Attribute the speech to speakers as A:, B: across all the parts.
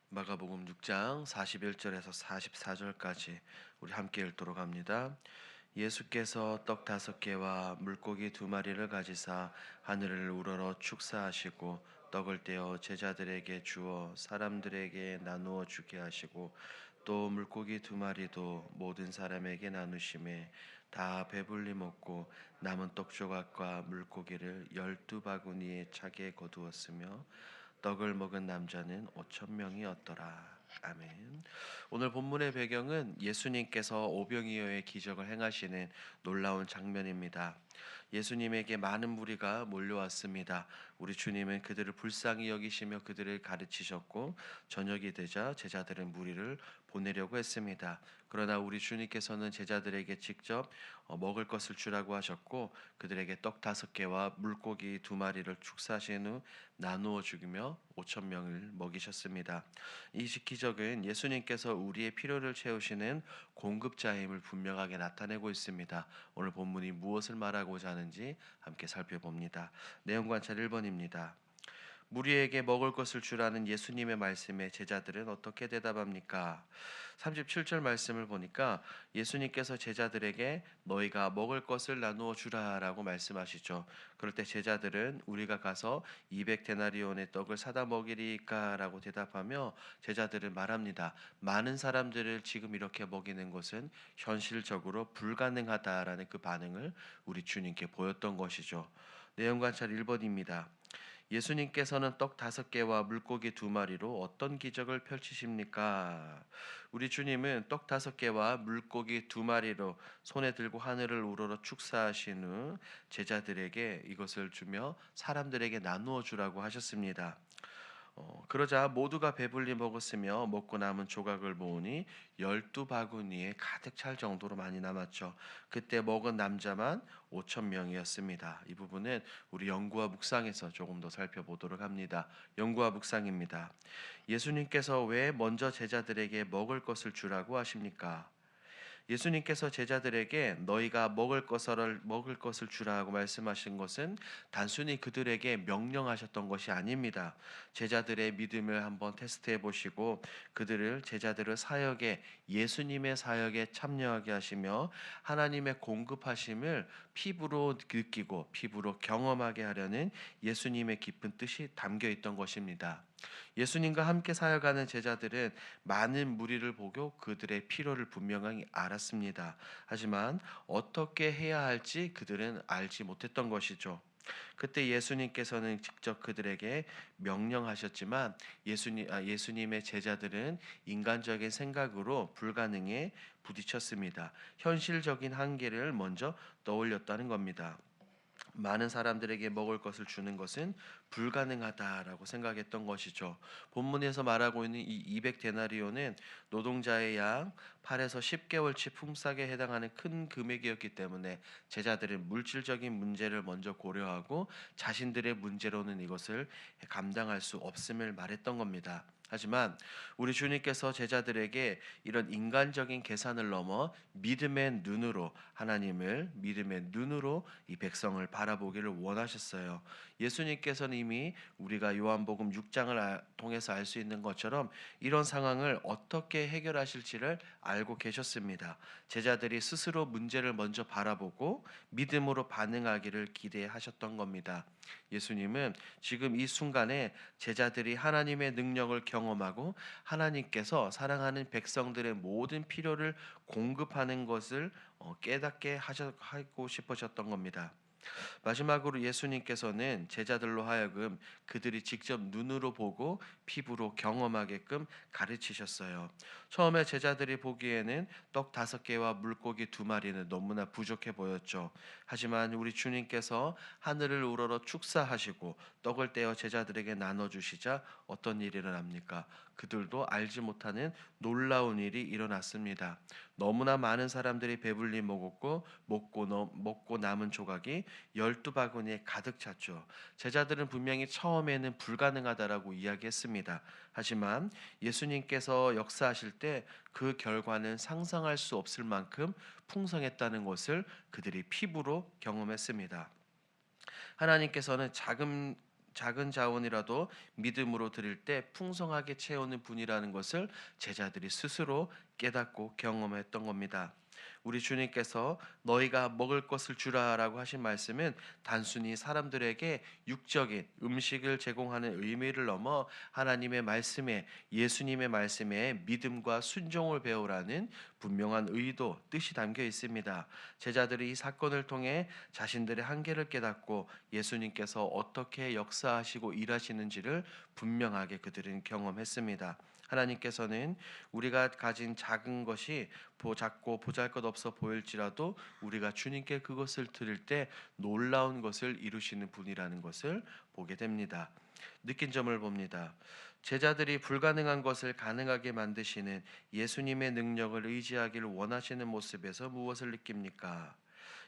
A: 마가복음 6장 41절에서 44절까지 우리 함께 읽도록 합니다. 예수께서 떡 5개와 물고기 2마리를 가지사 하늘을 우러러 축사하시고 떡을 떼어 제자들에게 주어 사람들에게 나누어 주게 하시고 또 물고기 2마리도 모든 사람에게 나누심에 다 배불리 먹고 남은 떡 조각과 물고기를 12바구니에 차게 거두었으며 떡을 먹은 남자는 5천 명이었더라. 아멘. 오늘 본문의 배경은 예수님께서 오병이어의 기적을 행하시는 놀라운 장면입니다. 예수님에게 많은 무리가 몰려왔습니다. 우리 주님은 그들을 불쌍히 여기시며 그들을 가르치셨고 저녁이 되자 제자들은 무리를 보내려고 했습니다. 그러나 우리 주님께서는 제자들에게 직접 먹을 것을 주라고 하셨고 그들에게 떡 5개와 물고기 2마리를 축사하신 후 나누어 죽이며 5천 명을 먹이셨습니다. 이 기적은 예수님께서 우리의 필요를 채우시는 공급자임을 분명하게 나타내고 있습니다. 오늘 본문이 무엇을 말하고자 하는지 함께 살펴봅니다. 내용 관찰 1번입니다. 무리에게 먹을 것을 주라는 예수님의 말씀에 제자들은 어떻게 대답합니까? 37절 말씀을 보니까 예수님께서 제자들에게 너희가 먹을 것을 나누어 주라라고 말씀하시죠. 그럴 때 제자들은 우리가 가서 200데나리온의 떡을 사다 먹이리까라고 대답하며 제자들은 말합니다. 많은 사람들을 지금 이렇게 먹이는 것은 현실적으로 불가능하다라는 그 반응을 우리 주님께 보였던 것이죠. 내용 관찰 1번입니다. 예수님께서는 떡 5개와 물고기 2마리로 어떤 기적을 펼치십니까? 우리 주님은 떡 5개와 물고기 2마리로 손에 들고 하늘을 우러러 축사하신 후 제자들에게 이것을 주며 사람들에게 나누어 주라고 하셨습니다. 그러자 모두가 배불리 먹었으며 먹고 남은 조각을 모으니 12바구니에 가득 찰 정도로 많이 남았죠. 그때 먹은 남자만 5천 명이었습니다. 이 부분은 우리 연구와 묵상에서 조금 더 살펴보도록 합니다. 연구와 묵상입니다. 예수님께서 왜 먼저 제자들에게 먹을 것을 주라고 하십니까? 예수님께서 제자들에게 너희가 먹을 것을 주라고 말씀하신 것은 단순히 그들에게 명령하셨던 것이 아닙니다. 제자들의 믿음을 한번 테스트해 보시고 제자들을 사역에 예수님의 사역에 참여하게 하시며 하나님의 공급하심을 피부로 느끼고 피부로 경험하게 하려는 예수님의 깊은 뜻이 담겨 있던 것입니다. 예수님과 함께 사역하는 제자들은 많은 무리를 보고 그들의 필요를 분명히 알았습니다. 하지만 어떻게 해야 할지 그들은 알지 못했던 것이죠. 그때 예수님께서는 직접 그들에게 명령하셨지만 예수님의 제자들은 인간적인 생각으로 불가능에 부딪혔습니다. 현실적인 한계를 먼저 떠올렸다는 겁니다. 많은 사람들에게 먹을 것을 주는 것은 불가능하다라고 생각했던 것이죠. 본문에서 말하고 있는 이 200데나리온은 노동자의 양 8에서 10개월치 품삯에 해당하는 큰 금액이었기 때문에 제자들은 물질적인 문제를 먼저 고려하고 자신들의 문제로는 이것을 감당할 수 없음을 말했던 겁니다. 하지만 우리 주님께서 제자들에게 이런 인간적인 계산을 넘어 믿음의 눈으로 이 백성을 바라보기를 원하셨어요. 예수님께서는 이미 우리가 요한복음 6장을 통해서 알 수 있는 것처럼 이런 상황을 어떻게 해결하실지를 알고 계셨습니다. 제자들이 스스로 문제를 먼저 바라보고 믿음으로 반응하기를 기대하셨던 겁니다. 예수님은 지금 이 순간에 제자들이 하나님의 능력을 경험하고 하나님께서 사랑하는 백성들의 모든 필요를 공급하는 것을 깨닫게 하고 싶으셨던 겁니다. 마지막으로 예수님께서는 제자들로 하여금 그들이 직접 눈으로 보고 피부로 경험하게끔 가르치셨어요. 처음에 제자들이 보기에는 떡 5개와 물고기 2마리는 너무나 부족해 보였죠. 하지만 우리 주님께서 하늘을 우러러 축사하시고 떡을 떼어 제자들에게 나눠주시자 어떤 일이 일어납니까? 그들도 알지 못하는 놀라운 일이 일어났습니다. 너무나 많은 사람들이 배불리 먹고 남은 조각이 12바구니에 가득 찼죠. 제자들은 분명히 처음에는 불가능하다라고 이야기했습니다. 하지만 예수님께서 역사하실 때 그 결과는 상상할 수 없을 만큼 풍성했다는 것을 그들이 피부로 경험했습니다. 하나님께서는 작은 자원이라도 믿음으로 드릴 때 풍성하게 채우는 분이라는 것을 제자들이 스스로 깨닫고 경험했던 겁니다. 우리 주님께서 너희가 먹을 것을 주라라고 하신 말씀은 단순히 사람들에게 육적인 음식을 제공하는 의미를 넘어 하나님의 말씀에, 예수님의 말씀에 믿음과 순종을 배우라는 분명한 의도, 뜻이 담겨 있습니다. 제자들이 이 사건을 통해 자신들의 한계를 깨닫고 예수님께서 어떻게 역사하시고 일하시는지를 분명하게 그들은 경험했습니다. 하나님께서는 우리가 가진 작은 것이 작고 보잘것없어 보일지라도 우리가 주님께 그것을 드릴 때 놀라운 것을 이루시는 분이라는 것을 보게 됩니다. 느낀 점을 봅니다. 제자들이 불가능한 것을 가능하게 만드시는 예수님의 능력을 의지하기를 원하시는 모습에서 무엇을 느낍니까?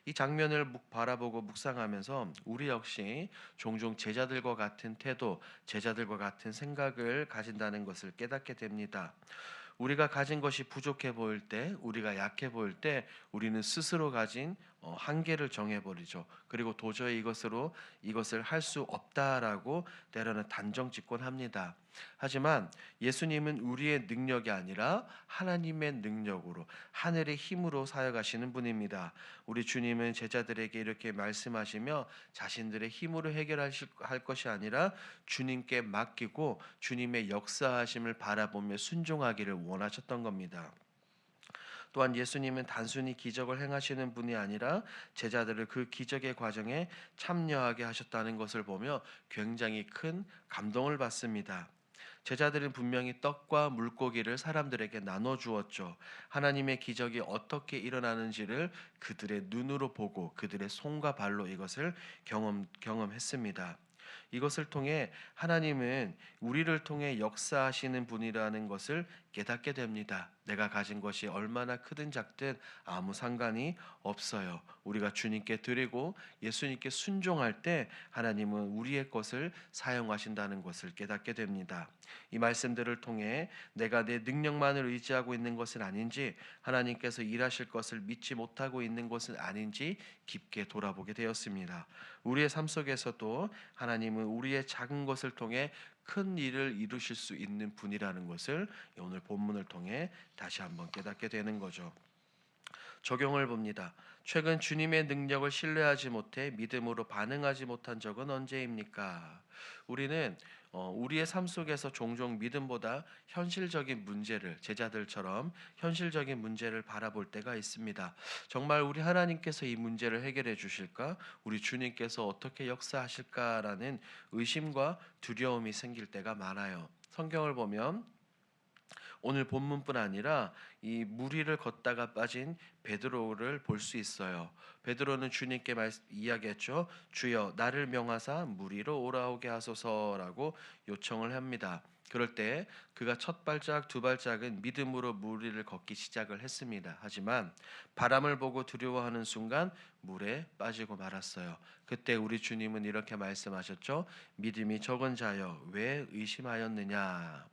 A: 이 장면을 바라보고 묵상하면서 우리 역시 종종 제자들과 같은 태도, 제자들과 같은 생각을 가진다는 것을 깨닫게 됩니다. 우리가 가진 것이 부족해 보일 때, 우리가 약해 보일 때 우리는 스스로 가진 한계를 정해버리죠. 그리고 도저히 이것을 할 수 없다라고 때로는 단정 짓곤 합니다. 하지만 예수님은 우리의 능력이 아니라 하나님의 능력으로, 하늘의 힘으로 사역하시는 분입니다. 우리 주님은 제자들에게 이렇게 말씀하시며 자신들의 힘으로 할 것이 아니라 주님께 맡기고 주님의 역사하심을 바라보며 순종하기를 원하셨던 겁니다. 또한 예수님은 단순히 기적을 행하시는 분이 아니라 제자들을 그 기적의 과정에 참여하게 하셨다는 것을 보며 굉장히 큰 감동을 받습니다. 제자들은 분명히 떡과 물고기를 사람들에게 나눠 주었죠. 하나님의 기적이 어떻게 일어나는지를 그들의 눈으로 보고 그들의 손과 발로 이것을 경험했습니다. 이것을 통해 하나님은 우리를 통해 역사하시는 분이라는 것을 깨닫게 됩니다. 내가 가진 것이 얼마나 크든 작든 아무 상관이 없어요. 우리가 주님께 드리고 예수님께 순종할 때 하나님은 우리의 것을 사용하신다는 것을 깨닫게 됩니다. 이 말씀들을 통해 내가 내 능력만을 의지하고 있는 것은 아닌지, 하나님께서 일하실 것을 믿지 못하고 있는 것은 아닌지 깊게 돌아보게 되었습니다. 우리의 삶 속에서도 하나님은 우리의 작은 것을 통해 큰 일을 이루실 수 있는 분이라는 것을 오늘 본문을 통해 다시 한번 깨닫게 되는 거죠. 적용을 봅니다. 최근 주님의 능력을 신뢰하지 못해 믿음으로 반응하지 못한 적은 언제입니까? 우리는 우리의 삶 속에서 종종 믿음보다 현실적인 문제를, 제자들처럼 현실적인 문제를 바라볼 때가 있습니다. 정말 우리 하나님께서 이 문제를 해결해 주실까? 우리 주님께서 어떻게 역사하실까라는 의심과 두려움이 생길 때가 많아요. 성경을 보면 오늘 본문뿐 아니라 이 무리를 걷다가 빠진 베드로를 볼 수 있어요. 베드로는 주님께 이야기했죠. 주여 나를 명하사 무리로 오라오게 하소서라고 요청을 합니다. 그럴 때 그가 첫 발짝 두 발짝은 믿음으로 무리를 걷기 시작을 했습니다. 하지만 바람을 보고 두려워하는 순간 물에 빠지고 말았어요. 그때 우리 주님은 이렇게 말씀하셨죠. 믿음이 적은 자여 왜 의심하였느냐.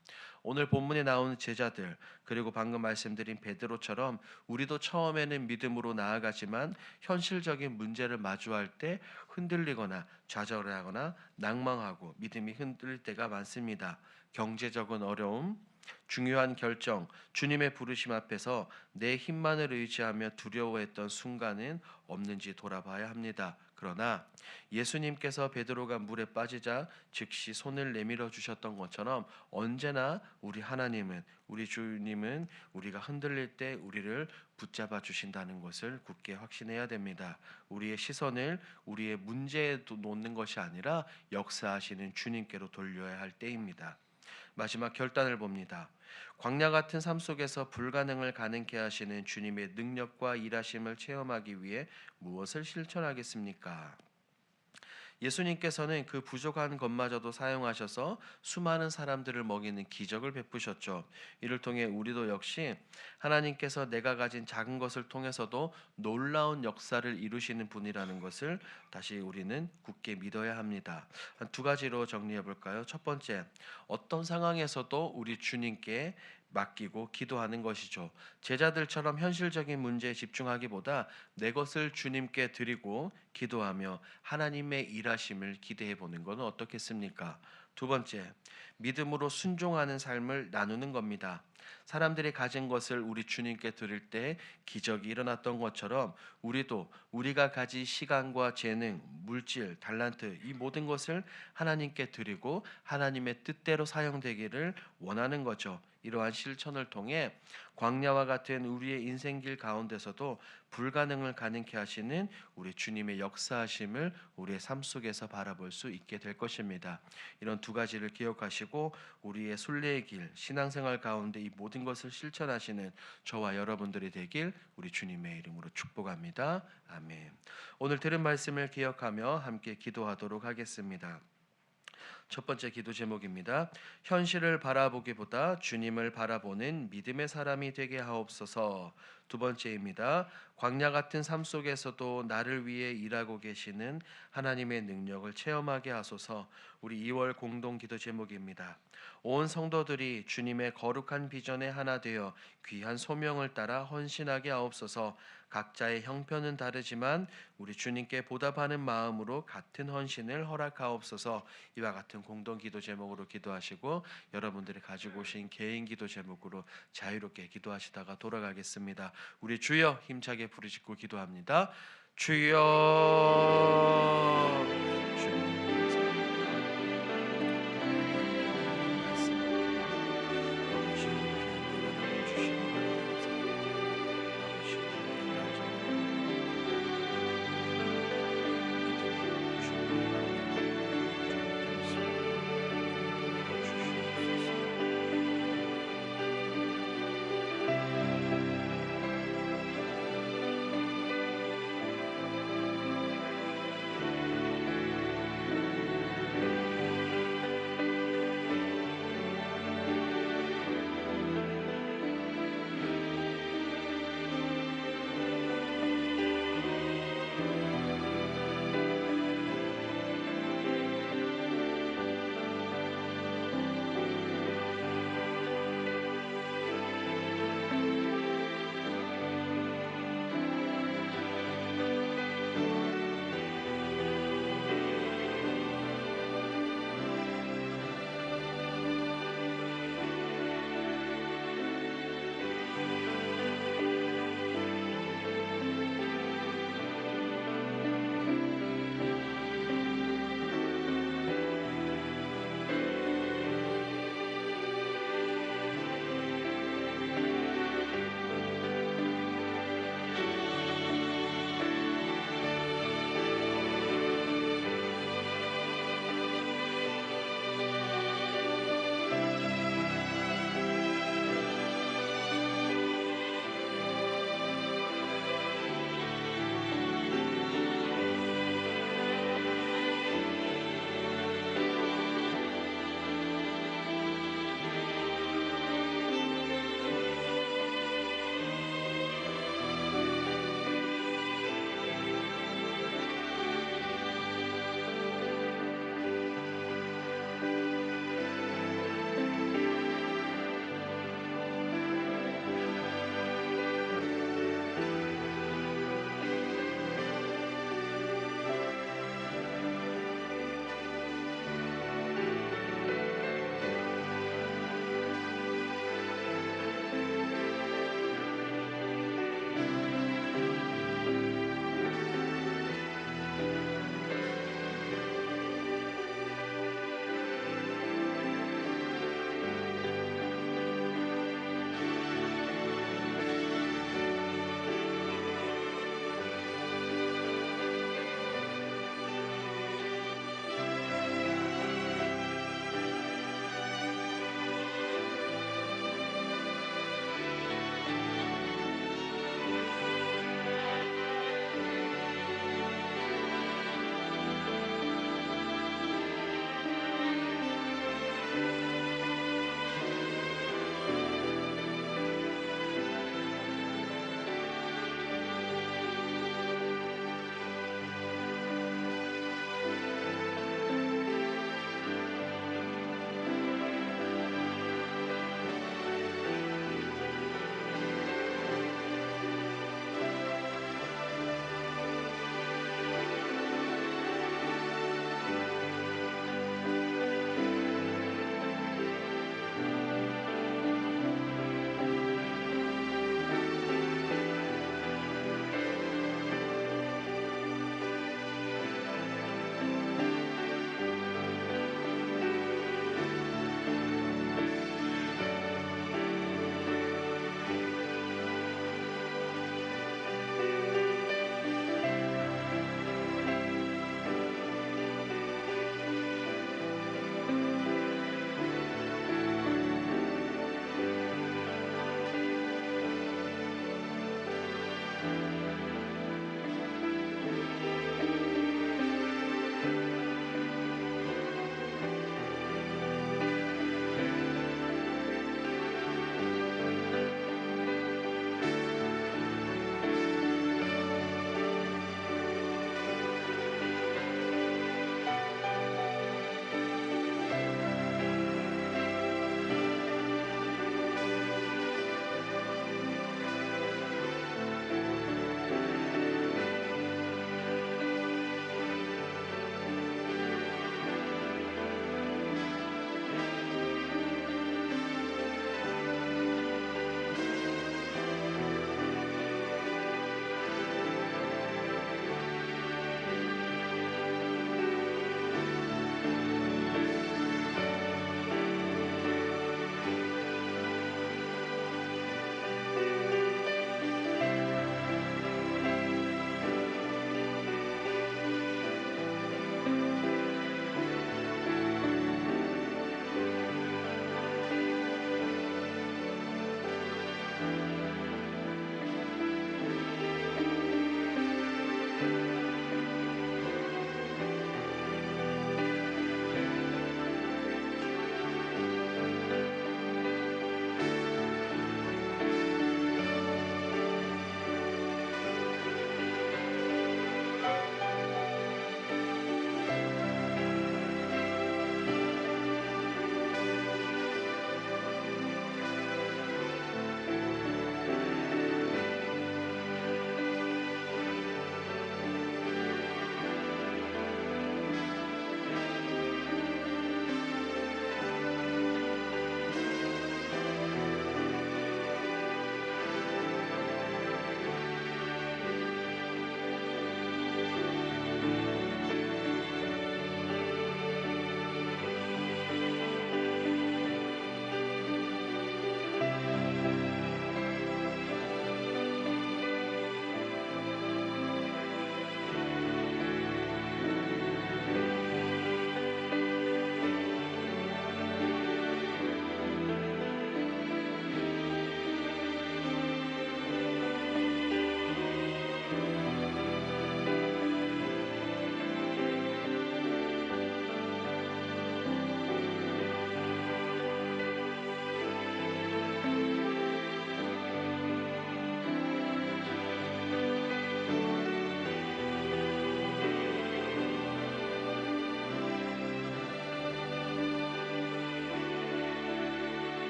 A: 오늘 본문에 나오는 제자들, 그리고 방금 말씀드린 베드로처럼 우리도 처음에는 믿음으로 나아가지만 현실적인 문제를 마주할 때 흔들리거나 좌절하거나 낭망하고 믿음이 흔들릴 때가 많습니다. 경제적인 어려움, 중요한 결정, 주님의 부르심 앞에서 내 힘만을 의지하며 두려워했던 순간은 없는지 돌아봐야 합니다. 그러나 예수님께서 베드로가 물에 빠지자 즉시 손을 내밀어 주셨던 것처럼 언제나 우리 하나님은, 우리 주님은 우리가 흔들릴 때 우리를 붙잡아 주신다는 것을 굳게 확신해야 됩니다. 우리의 시선을 우리의 문제에 놓는 것이 아니라 역사하시는 주님께로 돌려야 할 때입니다. 마지막 결단을 봅니다. 광야 같은 삶 속에서 불가능을 가능케 하시는 주님의 능력과 일하심을 체험하기 위해 무엇을 실천하겠습니까? 예수님께서는 그 부족한 것마저도 사용하셔서 수많은 사람들을 먹이는 기적을 베푸셨죠. 이를 통해 우리도 역시 하나님께서 내가 가진 작은 것을 통해서도 놀라운 역사를 이루시는 분이라는 것을 다시 우리는 굳게 믿어야 합니다. 한 두 가지로 정리해 볼까요? 첫 번째, 어떤 상황에서도 우리 주님께 맡기고 기도하는 것이죠. 제자들처럼 현실적인 문제에 집중하기보다 내 것을 주님께 드리고 기도하며 하나님의 일하심을 기대해 보는 것은 어떻겠습니까? 두 번째, 믿음으로 순종하는 삶을 나누는 겁니다. 사람들이 가진 것을 우리 주님께 드릴 때 기적이 일어났던 것처럼 우리도 우리가 가진 시간과 재능, 물질, 달란트 이 모든 것을 하나님께 드리고 하나님의 뜻대로 사용되기를 원하는 거죠. 이러한 실천을 통해 광야와 같은 우리의 인생길 가운데서도 불가능을 가능케 하시는 우리 주님의 역사하심을 우리의 삶 속에서 바라볼 수 있게 될 것입니다. 이런 두 가지를 기억하시고 우리의 순례의 길, 신앙생활 가운데 이 모든 것을 실천하시는 저와 여러분들이 되길 우리 주님의 이름으로 축복합니다. 아멘. 오늘 들은 말씀을 기억하며 함께 기도하도록 하겠습니다. 첫 번째 기도 제목입니다. 현실을 바라보기보다 주님을 바라보는 믿음의 사람이 되게 하옵소서. 두 번째입니다. 광야 같은 삶 속에서도 나를 위해 일하고 계시는 하나님의 능력을 체험하게 하소서. 우리 2월 공동 기도 제목입니다. 온 성도들이 주님의 거룩한 비전에 하나 되어 귀한 소명을 따라 헌신하게 하옵소서. 각자의 형편은 다르지만 우리 주님께 보답하는 마음으로 같은 헌신을 허락하옵소서. 이와 같은 공동 기도 제목으로 기도하시고 여러분들이 가지고 오신 개인 기도 제목으로 자유롭게 기도하시다가 돌아가겠습니다. 우리 주여 힘차게 부르짖고 기도합니다. 주여